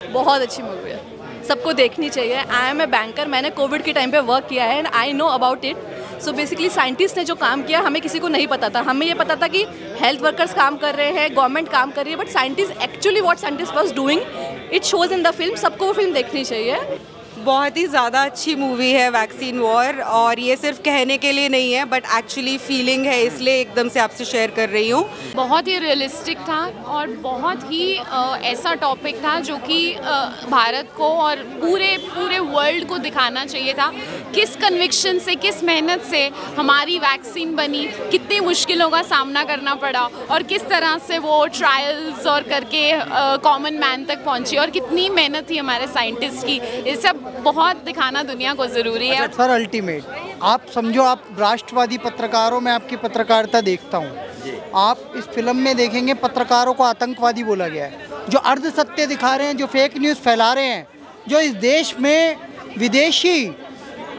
बहुत अच्छी मूवी है, सबको देखनी चाहिए। आई एम ए बैंकर, मैंने कोविड के टाइम पे वर्क किया है and I know about it. So basically scientist ने जो काम किया हमें किसी को नहीं पता था। हमें ये पता था कि हेल्थ वर्कर्स काम कर रहे हैं, गवर्नमेंट काम कर रही है, but scientist actually what scientist was doing it shows in the film. सबको वो फिल्म देखनी चाहिए। बहुत ही ज़्यादा अच्छी मूवी है वैक्सीन वॉर, और ये सिर्फ कहने के लिए नहीं है बट एक्चुअली फीलिंग है, इसलिए एकदम से आपसे शेयर कर रही हूँ। बहुत ही रियलिस्टिक था और बहुत ही ऐसा टॉपिक था जो कि भारत को और पूरे वर्ल्ड को दिखाना चाहिए था। किस कन्विक्शन से, किस मेहनत से हमारी वैक्सीन बनी, कितनी मुश्किलों का सामना करना पड़ा और किस तरह से वो ट्रायल्स और करके कॉमन मैन तक पहुँची और कितनी मेहनत थी हमारे साइंटिस्ट की। ये सब बहुत दिखाना दुनिया को ज़रूरी है। सर अल्टीमेट, आप समझो, आप राष्ट्रवादी पत्रकारों में आपकी पत्रकारिता देखता हूँ। आप इस फिल्म में देखेंगे पत्रकारों को आतंकवादी बोला गया है, जो अर्ध सत्य दिखा रहे हैं, जो फेक न्यूज़ फैला रहे हैं, जो इस देश में विदेशी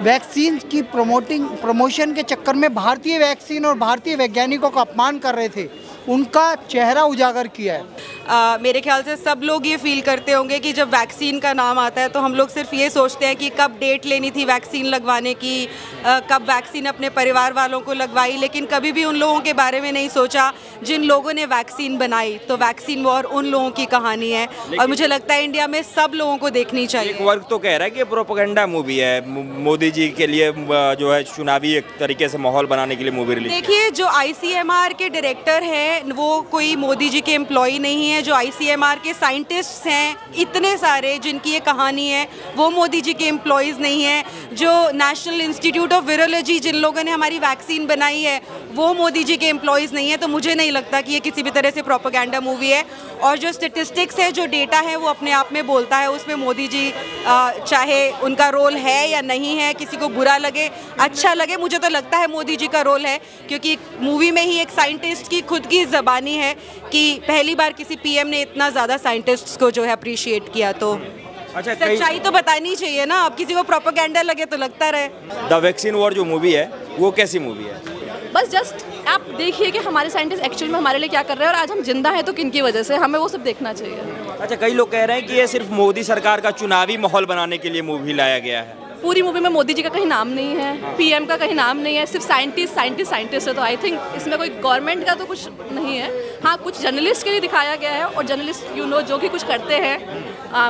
वैक्सीन की प्रमोशन के चक्कर में भारतीय वैक्सीन और भारतीय वैज्ञानिकों का अपमान कर रहे थे, उनका चेहरा उजागर किया है। मेरे ख्याल से सब लोग ये फील करते होंगे कि जब वैक्सीन का नाम आता है तो हम लोग सिर्फ ये सोचते हैं कि कब डेट लेनी थी वैक्सीन लगवाने की, कब वैक्सीन अपने परिवार वालों को लगवाई, लेकिन कभी भी उन लोगों के बारे में नहीं सोचा जिन लोगों ने वैक्सीन बनाई। तो वैक्सीन वॉर उन लोगों की कहानी है और मुझे लगता है इंडिया में सब लोगों को देखनी चाहिए। एक वर्ग तो कह रहा है कि प्रोपेगेंडा मूवी है, मोदी जी के लिए जो है चुनावी एक तरीके से माहौल बनाने के लिए मूवी रिलीज। देखिए, जो ICMR के डायरेक्टर हैं वो कोई मोदी जी के एम्प्लॉय नहीं है। जो ICMR के साइंटिस्ट्स हैं इतने सारे जिनकी ये कहानी है, वो मोदी जी के एम्प्लॉयज़ नहीं हैं। जो नेशनल इंस्टीट्यूट ऑफ वायरोलॉजी जिन लोगों ने हमारी वैक्सीन बनाई है वो मोदी जी के एम्प्लॉयज़ नहीं है। तो मुझे नहीं लगता कि ये किसी भी तरह से प्रोपेगेंडा मूवी है। और जो स्टेटिस्टिक्स है, जो डेटा है, वो अपने आप में बोलता है। उसमें मोदी जी चाहे उनका रोल है या नहीं है, किसी को बुरा लगे अच्छा लगे, मुझे तो लगता है मोदी जी का रोल है, क्योंकि मूवी में ही एक साइंटिस्ट की खुद की ज़बानी है कि पहली बार किसी PM ने इतना ज़्यादा साइंटिस्ट्स को जो है अप्रिशिएट किया। तो अच्छा, सच्चाई तो बतानी चाहिए ना, अब किसी को प्रोपेगेंडा लगे तो लगता रहे। द वैक्सीन वॉर जो मूवी है वो कैसी मूवी है? बस जस्ट आप देखिए कि हमारे साइंटिस्ट एक्चुअल में हमारे लिए क्या कर रहे हैं और आज हम जिंदा हैं तो किन की वजह से, हमें वो सब देखना चाहिए। अच्छा, कई लोग कह रहे हैं कि ये सिर्फ मोदी सरकार का चुनावी माहौल बनाने के लिए मूवी लाया गया है। पूरी मूवी में मोदी जी का कहीं नाम नहीं है, PM का कहीं नाम नहीं है, सिर्फ साइंटिस्ट है। तो आई थिंक इसमें कोई गवर्नमेंट का तो कुछ नहीं है। हाँ, कुछ जर्नलिस्ट के लिए दिखाया गया है और जर्नलिस्ट जो कि कुछ करते हैं,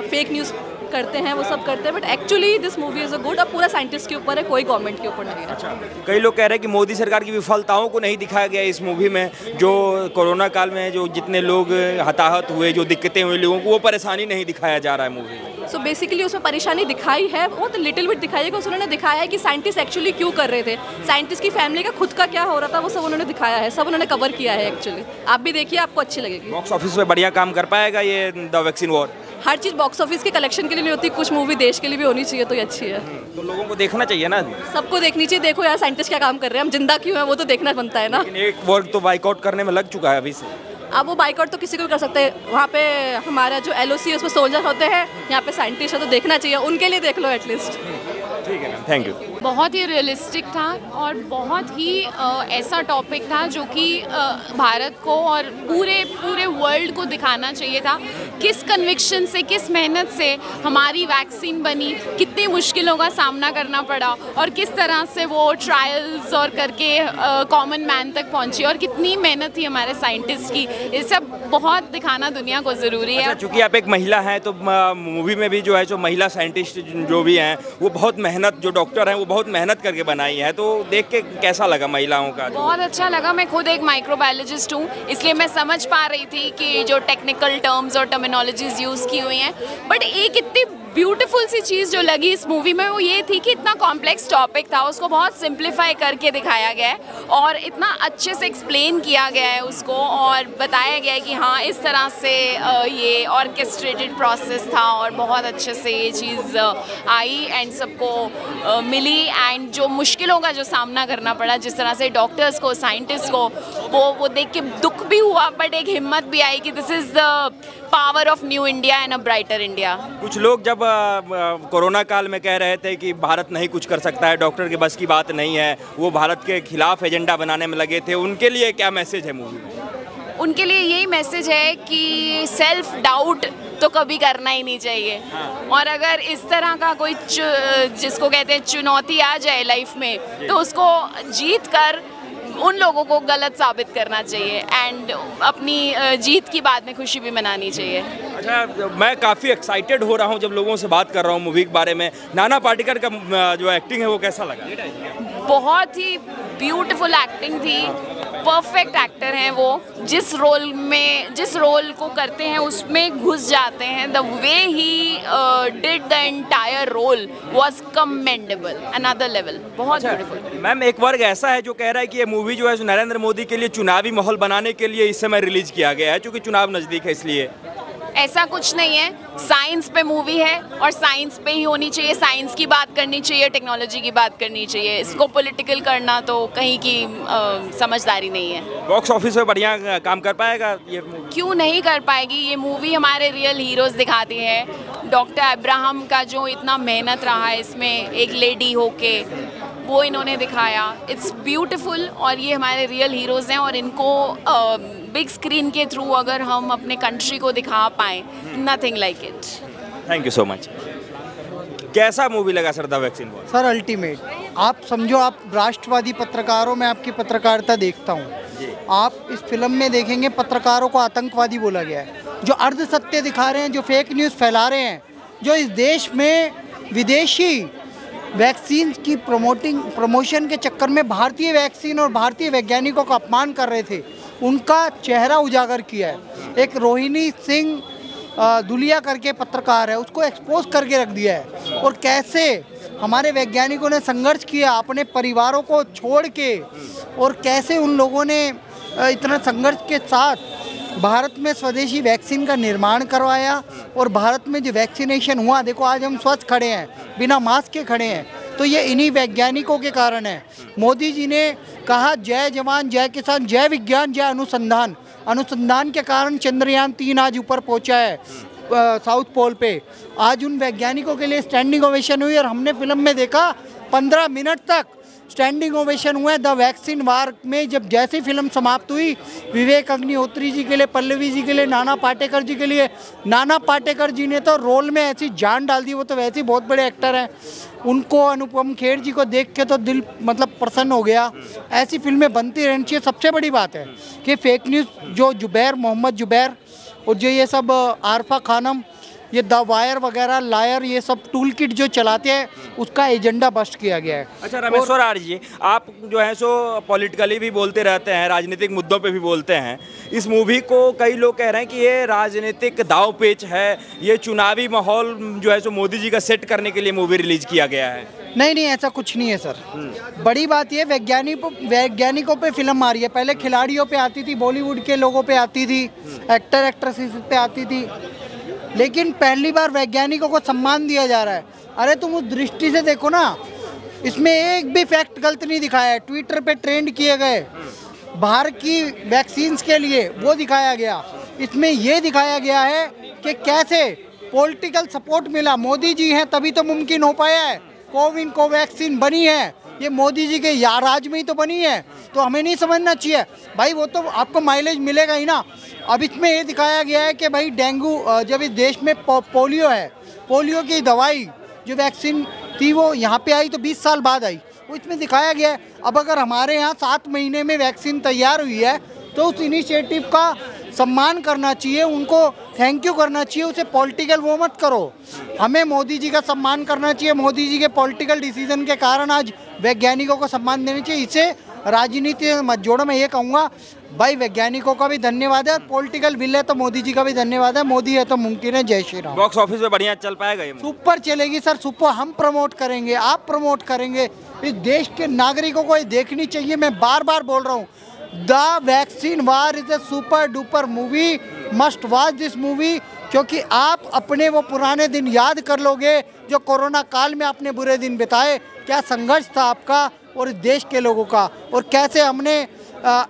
फेक न्यूज़ करते हैं, वो सब करते हैं, but actually this movie is a good. और पूरा साइंटिस्ट के ऊपर है, कोई गवर्नमेंट के ऊपर नहीं है। अच्छा, कई लोग कह रहे हैं कि मोदी सरकार की विफलताओं को नहीं दिखाया गया इस मूवी में। जो कोरोना काल में जो जितने लोग हताहत हुए, जो दिक्कतें हुई लोगों को, वो परेशानी नहीं दिखाया जा रहा है मूवी में। सो बेसिकली उसमें परेशानी दिखाई है, वो तो लिटिल बिट दिखाई है कि उन्होंने दिखाया है कि साइंटिस्ट एक्चुअली क्यों कर रहे थे, साइंटिस्ट की फैमिली का खुद का क्या हो रहा था, वो सब उन्होंने दिखाया है, सब उन्होंने कवर किया है एक्चुअली। आप भी देखिए, आपको अच्छी लगेगी। बॉक्स ऑफिस पे बढ़िया काम कर पाएगा ये the vaccine war? Her cheese box office के कलेक्शन के लिए नहीं होती, कुछ मूवी देश के लिए भी होनी चाहिए, तो ये अच्छी है। तो लोगों को देखना चाहिए ना, सबको देखनी चाहिए। देखो यार, साइंटिस्ट क्या काम कर रहे हैं, हम जिंदा क्यों हैं, वो तो देखना बनता है ना। एक वर्ग तो बाइकआउट करने में लग चुका है अभी से। अब वो बाइकआउट तो किसी को भी कर सकते हैं। वहाँ पे हमारा जो LOC है उसमें सोल्जर होते हैं, यहाँ पे साइंटिस्ट है, तो देखना चाहिए, उनके लिए देख लो एटलीस्ट। ठीक है मैम, थैंक यू। बहुत ही रियलिस्टिक था और बहुत ही ऐसा टॉपिक था जो कि भारत को और पूरे वर्ल्ड को दिखाना चाहिए था। किस कन्विक्शन से, किस मेहनत से हमारी वैक्सीन बनी, कितनी मुश्किलों का सामना करना पड़ा और किस तरह से वो ट्रायल्स और करके कॉमन मैन तक पहुंची और कितनी मेहनत थी हमारे साइंटिस्ट की। ये सब बहुत दिखाना दुनिया को ज़रूरी है। अच्छा, चूँकि आप एक महिला हैं तो मूवी में भी जो है जो महिला साइंटिस्ट जो भी हैं वो बहुत मेहनत, जो डॉक्टर हैं वो बहुत मेहनत करके बनाई है। तो देख के कैसा लगा महिलाओं का? बहुत अच्छा लगा। मैं खुद एक माइक्रोबायोलॉजिस्ट हूँ, इसलिए मैं समझ पा रही थी कि जो टेक्निकल टर्म्स और टर्मिनोलॉजीज यूज़ की हुई हैं, बट एक इतनी ब्यूटीफुल सी चीज़ जो लगी इस मूवी में वो ये थी कि इतना कॉम्प्लेक्स टॉपिक था, उसको बहुत सिंप्लीफाई करके दिखाया गया है और इतना अच्छे से एक्सप्लेन किया गया है उसको और बताया गया है कि हाँ इस तरह से ये ऑर्केस्ट्रेटेड प्रोसेस था और बहुत अच्छे से ये चीज़ आई एंड सबको मिली। एंड जो मुश्किलों का जो सामना करना पड़ा, जिस तरह से डॉक्टर्स को, साइंटिस्ट को, वो देख के दुख भी हुआ बट एक हिम्मत भी आई कि this is the power of new India and a brighter India. कुछ लोग जब कोरोना काल में कह रहे थे कि भारत नहीं कुछ कर सकता है, डॉक्टर के बस की बात नहीं है, वो भारत के खिलाफ एजेंडा बनाने में लगे थे, उनके लिए क्या मैसेज है मूवी में? उनके लिए यही मैसेज है कि सेल्फ डाउट तो कभी करना ही नहीं चाहिए। और अगर इस तरह का कोई जिसको कहते हैं चुनौती आ जाए लाइफ में, तो उसको जीत कर उन लोगों को गलत साबित करना चाहिए एंड अपनी जीत की बाद में खुशी भी मनानी चाहिए। अच्छा, मैं काफ़ी एक्साइटेड हो रहा हूँ जब लोगों से बात कर रहा हूँ मूवी के बारे में। नाना पाटेकर का जो एक्टिंग है वो कैसा लगा? बहुत ही ब्यूटीफुल एक्टिंग थी, परफेक्ट एक्टर हैं वो। जिस रोल को करते हैं उसमें घुस जाते हैं। The way he did the entire role was commendable, another level, बहुत ब्यूटीफुल। मैम, एक वर्ग ऐसा है जो कह रहा है कि ये मूवी जो है नरेंद्र मोदी के लिए चुनावी माहौल बनाने के लिए इस समय रिलीज किया गया है, क्योंकि चुनाव नज़दीक है इसलिए। ऐसा कुछ नहीं है, साइंस पे मूवी है और साइंस पे ही होनी चाहिए। साइंस की बात करनी चाहिए, टेक्नोलॉजी की बात करनी चाहिए। इसको पॉलिटिकल करना तो कहीं की समझदारी नहीं है। बॉक्स ऑफिस में बढ़िया काम कर पाएगा ये मूवी? क्यों नहीं कर पाएगी? ये मूवी हमारे रियल हीरोज दिखाती है। डॉक्टर अब्राहम का जो इतना मेहनत रहा है इसमें, एक लेडी होके, वो इन्होंने दिखाया। इट्स ब्यूटीफुल और ये हमारे रियल हीरोज़ हैं और इनको बिग स्क्रीन के थ्रू अगर हम अपने कंट्री को दिखा पाएँ, nothing like it. Thank you so much. कैसा मूवी लगा sir the vaccine war? Sir ultimate. आप समझो, आप राष्ट्रवादी पत्रकारों में आपकी पत्रकारिता देखता हूँ। आप इस फिल्म में देखेंगे पत्रकारों को आतंकवादी बोला गया है, जो अर्ध सत्य दिखा रहे हैं, जो फेक न्यूज़ फैला रहे हैं, जो इस देश में विदेशी वैक्सीन की प्रमोशन के चक्कर में भारतीय वैक्सीन और भारतीय वैज्ञानिकों का अपमान कर रहे थे, उनका चेहरा उजागर किया है। एक रोहिणी सिंह दुलिया करके पत्रकार है, उसको एक्सपोज करके रख दिया है। और कैसे हमारे वैज्ञानिकों ने संघर्ष किया अपने परिवारों को छोड़ के, और कैसे उन लोगों ने इतना संघर्ष के साथ भारत में स्वदेशी वैक्सीन का निर्माण करवाया और भारत में जो वैक्सीनेशन हुआ, देखो आज हम स्वस्थ खड़े हैं, बिना मास्क के खड़े हैं, तो ये इन्हीं वैज्ञानिकों के कारण है। मोदी जी ने कहा जय जवान जय किसान जय विज्ञान जय अनुसंधान। अनुसंधान के कारण चंद्रयान 3 आज ऊपर पहुंचा है साउथ पोल पे। आज उन वैज्ञानिकों के लिए स्टैंडिंग ओवेशन हुई और हमने फिल्म में देखा 15 मिनट तक स्टैंडिंग ओवेशन हुए। द वैक्सीन वार में जब जैसी फिल्म समाप्त हुई, विवेक अग्निहोत्री जी के लिए, पल्लवी जी के लिए, नाना पाटेकर जी के लिए, नाना पाटेकर जी ने तो रोल में ऐसी जान डाल दी, वो तो वैसे ही बहुत बड़े एक्टर हैं। उनको, अनुपम खेर जी को देख के तो दिल मतलब प्रसन्न हो गया। ऐसी फिल्में बनती रहनी चाहिए। सबसे बड़ी बात है कि फेक न्यूज़ जो जुबैर, मोहम्मद जुबैर और जो ये सब आरफा खानम, ये द वायर वगैरह, लायर, ये सब टूल किट जो चलाते हैं, उसका एजेंडा बस्ट किया गया है। अच्छा रामेश्वर आर्य जी, आप जो है सो पॉलिटिकली भी बोलते रहते हैं, राजनीतिक मुद्दों पे भी बोलते हैं। इस मूवी को कई लोग कह रहे हैं कि ये राजनीतिक दाव पेच है, ये चुनावी माहौल जो है सो मोदी जी का सेट करने के लिए मूवी रिलीज किया गया है। नहीं, ऐसा कुछ नहीं है सर। बड़ी बात ये वैज्ञानिकों पे फिल्म आ रही है। पहले खिलाड़ियों पे आती थी, बॉलीवुड के लोगों पे आती थी, एक्टर एक्ट्रेसेस पे आती थी, लेकिन पहली बार वैज्ञानिकों को सम्मान दिया जा रहा है। अरे तुम उस दृष्टि से देखो ना, इसमें एक भी फैक्ट गलत नहीं दिखाया है। ट्विटर पे ट्रेंड किए गए बाहर की वैक्सीन्स के लिए वो दिखाया गया। इसमें ये दिखाया गया है कि कैसे पॉलिटिकल सपोर्ट मिला। मोदी जी हैं तभी तो मुमकिन हो पाया है। कोवैक्सीन बनी है, ये मोदी जी के राज में ही तो बनी है। तो हमें नहीं समझना चाहिए भाई, वो तो आपको माइलेज मिलेगा ही ना। अब इसमें ये दिखाया गया है कि भाई डेंगू, जब इस देश में पोलियो है, पोलियो की दवाई जो वैक्सीन थी वो यहाँ पे आई तो 20 साल बाद आई, वो इसमें दिखाया गया है। अब अगर हमारे यहाँ 7 महीने में वैक्सीन तैयार हुई है तो उस इनिशिएटिव का सम्मान करना चाहिए, उनको थैंक यू करना चाहिए। उसे पॉलिटिकल वो मत करो। हमें मोदी जी का सम्मान करना चाहिए। मोदी जी के पॉलिटिकल डिसीजन के कारण आज वैज्ञानिकों को सम्मान देना चाहिए। इसे राजनीति मत जोड़ो। मैं ये कहूँगा भाई, वैज्ञानिकों का भी धन्यवाद है, पॉलिटिकल विल है तो मोदी जी का भी धन्यवाद है। मोदी है तो मुमकिन है। जय श्री राम। बॉक्स ऑफिस में बढ़िया चल पाएगा ये? सुपर चलेगी सर, सुपर। हम प्रमोट करेंगे, आप प्रमोट करेंगे। इस देश के नागरिकों को ये देखनी चाहिए। मैं बार बार बोल रहा हूँ, the vaccine war is a super duper movie, must watch this movie, क्योंकि आप अपने वो पुराने दिन याद कर लोगे जो कोरोना काल में आपने बुरे दिन बिताए। क्या संघर्ष था आपका और देश के लोगों का, और कैसे हमने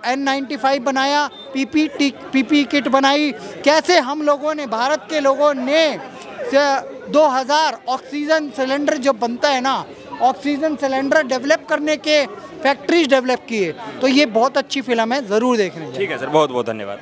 N95 बनाया, पीपी किट बनाई, कैसे हम लोगों ने, भारत के लोगों ने 2000 ऑक्सीजन सिलेंडर जो बनता है ना, ऑक्सीजन सिलेंडर डेवलप करने के फैक्ट्रीज डेवलप किए। तो ये बहुत अच्छी फिल्म है, ज़रूर देखने। ठीक है सर, बहुत बहुत धन्यवाद।